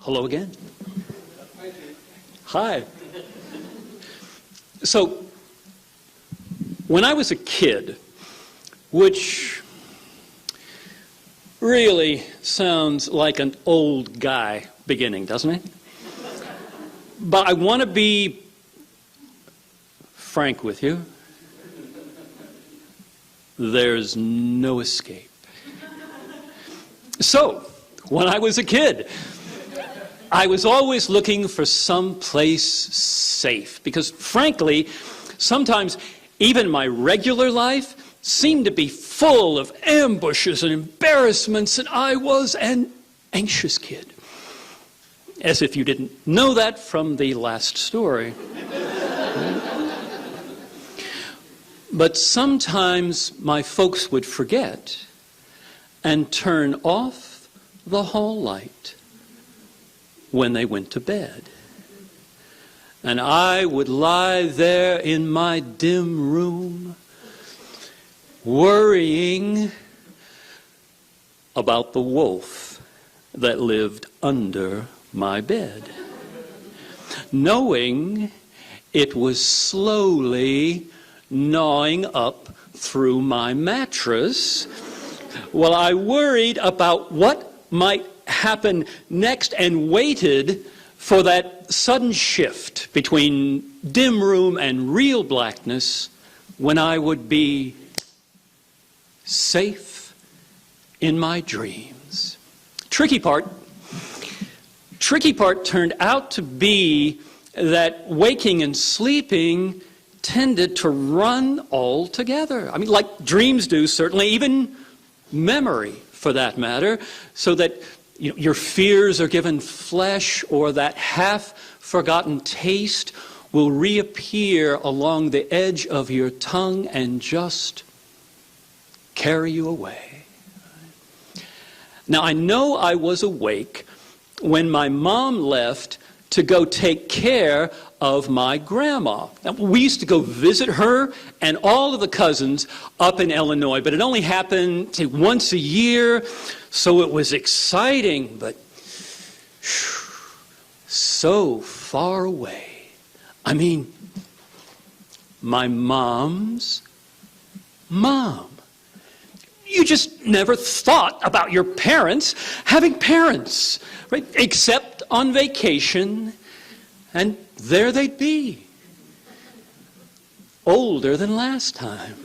Hello again. Hi. So, when I was a kid, which really sounds like an old guy beginning, doesn't it? But I want to be frank with you. There's no escape. So, when I was a kid, I was always looking for some place safe because, frankly, sometimes even my regular life seemed to be full of ambushes and embarrassments, and I was an anxious kid. As if you didn't know that from the last story. But sometimes my folks would forget and turn off the hall light when they went to bed. And I would lie there in my dim room, worrying about the wolf that lived under my bed, knowing it was slowly gnawing up through my mattress while I worried about what might happen next and waited for that sudden shift between dim room and real blackness when I would be safe in my dreams. Tricky part turned out to be that waking and sleeping tended to run all together. I mean, like dreams do, certainly, even memory for that matter, so that your fears are given flesh, or that half-forgotten taste will reappear along the edge of your tongue and just carry you away. Now, I know I was awake when my mom left to go take care of my grandma. Now, we used to go visit her and all of the cousins up in Illinois, but it only happened once a year, so it was exciting, but so far away. I mean, my mom's mom. You just never thought about your parents having parents, right? Except on vacation, and there they'd be, older than last time,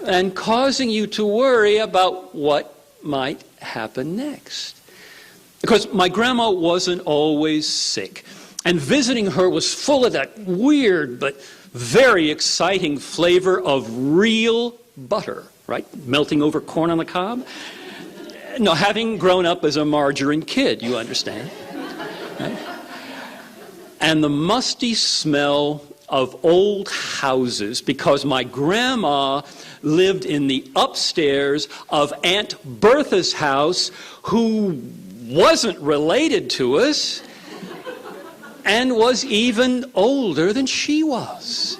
and causing you to worry about what might happen next. Because my grandma wasn't always sick, and visiting her was full of that weird but very exciting flavor of real butter, right? Melting over corn on the cob. No, having grown up as a margarine kid, you understand. Right? And the musty smell of old houses, because my grandma lived in the upstairs of Aunt Bertha's house, who wasn't related to us and was even older than she was.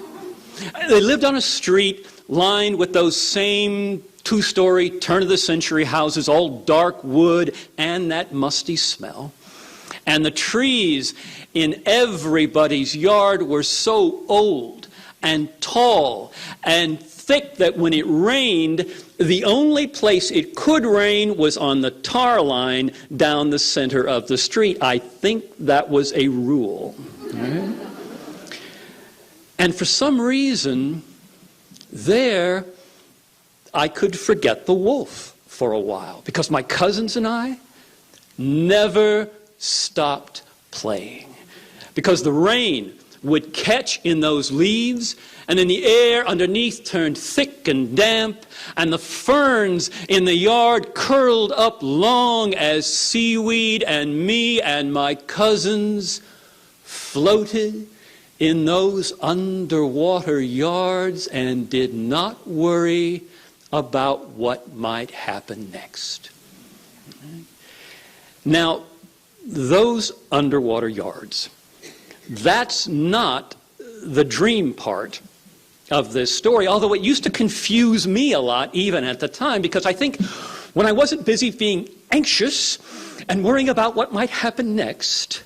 They lived on a street lined with those same two-story, turn-of-the-century houses, all dark wood and that musty smell. And the trees in everybody's yard were so old and tall and thick that when it rained, the only place it could rain was on the tar line down the center of the street. I think that was a rule. Right? And for some reason, there I could forget the wolf for a while, because my cousins and I never stopped playing. Because the rain would catch in those leaves, and then the air underneath turned thick and damp, and the ferns in the yard curled up long as seaweed, and me and my cousins floated in those underwater yards and did not worry about what might happen next. Now, those underwater yards, that's not the dream part of this story, although it used to confuse me a lot even at the time, because I think when I wasn't busy being anxious and worrying about what might happen next,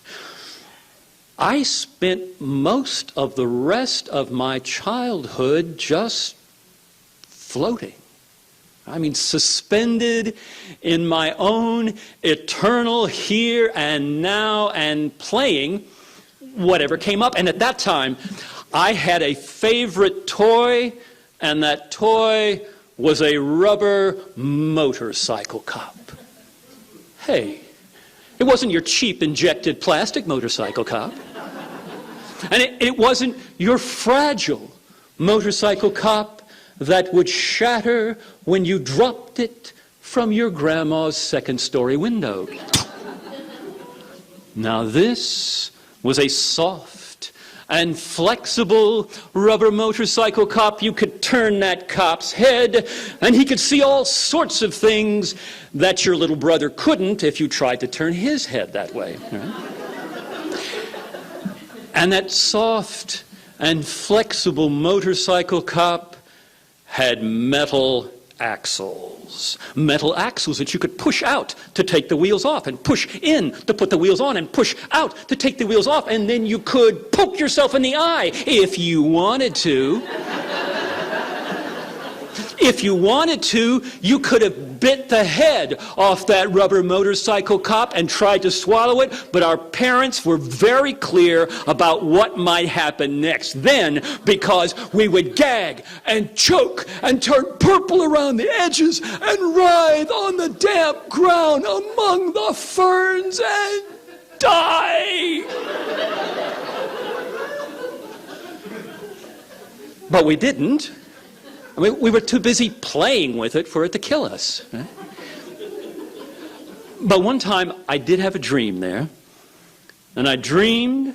I spent most of the rest of my childhood just floating. I mean, suspended in my own eternal here and now and playing whatever came up. And at that time, I had a favorite toy, and that toy was a rubber motorcycle cop. Hey, it wasn't your cheap injected plastic motorcycle cop. And it wasn't your fragile motorcycle cop that would shatter when you dropped it from your grandma's second-story window. Now this was a soft and flexible rubber motorcycle cop. You could turn that cop's head, and he could see all sorts of things that your little brother couldn't if you tried to turn his head that way. Right? And that soft and flexible motorcycle cop had metal axles. Metal axles that you could push out to take the wheels off, and push in to put the wheels on, and push out to take the wheels off, and then you could poke yourself in the eye if you wanted to. If you wanted to, you could have bit the head off that rubber motorcycle cop and tried to swallow it, but our parents were very clear about what might happen next then, because we would gag and choke and turn purple around the edges and writhe on the damp ground among the ferns and die. But we didn't. I mean, we were too busy playing with it for it to kill us. Right? But one time I did have a dream there, and I dreamed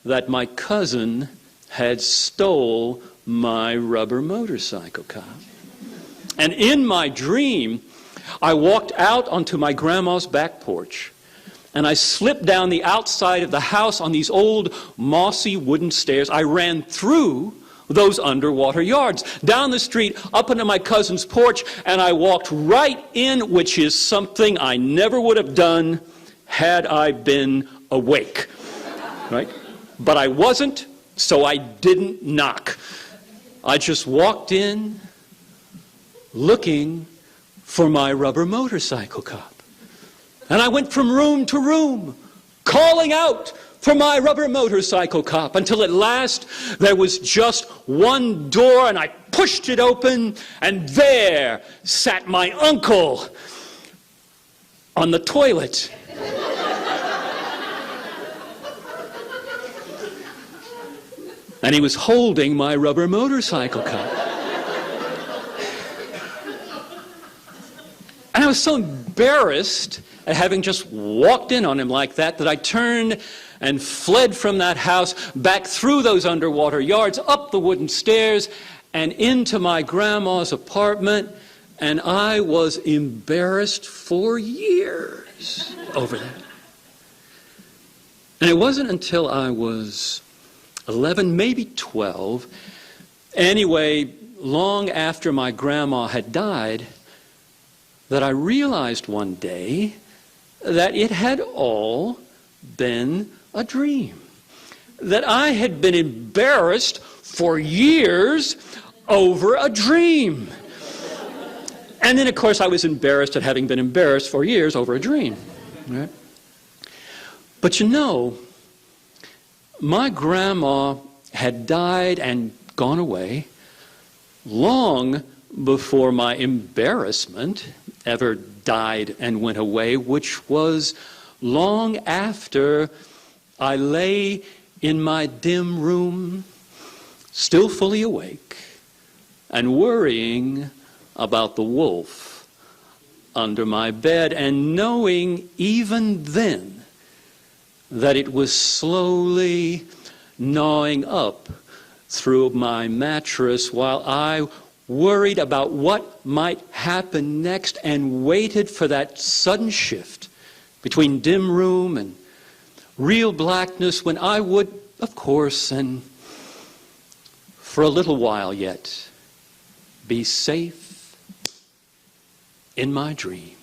that my cousin had stole my rubber motorcycle cop. And in my dream, I walked out onto my grandma's back porch, and I slipped down the outside of the house on these old mossy wooden stairs. I ran through those underwater yards, down the street, up into my cousin's porch, and I walked right in, which is something I never would have done had I been awake, right? But I wasn't, so I didn't knock. I just walked in looking for my rubber motorcycle cop. And I went from room to room, calling out for my rubber motorcycle cop, until at last there was just one door, and I pushed it open, and there sat my uncle on the toilet. And he was holding my rubber motorcycle cop. And I was so embarrassed at having just walked in on him like that, that I turned and fled from that house, back through those underwater yards, up the wooden stairs, and into my grandma's apartment. And I was embarrassed for years over that. And it wasn't until I was 11, maybe 12, anyway, long after my grandma had died, that I realized one day that it had all been a dream. That I had been embarrassed for years over a dream. And then, of course, I was embarrassed at having been embarrassed for years over a dream. Right? But you know, my grandma had died and gone away long before my embarrassment ever died and went away, which was long after I lay in my dim room, still fully awake, and worrying about the wolf under my bed, and knowing even then that it was slowly gnawing up through my mattress while I worried about what might happen next and waited for that sudden shift between dim room and real blackness, when I would, of course, and for a little while yet, be safe in my dream.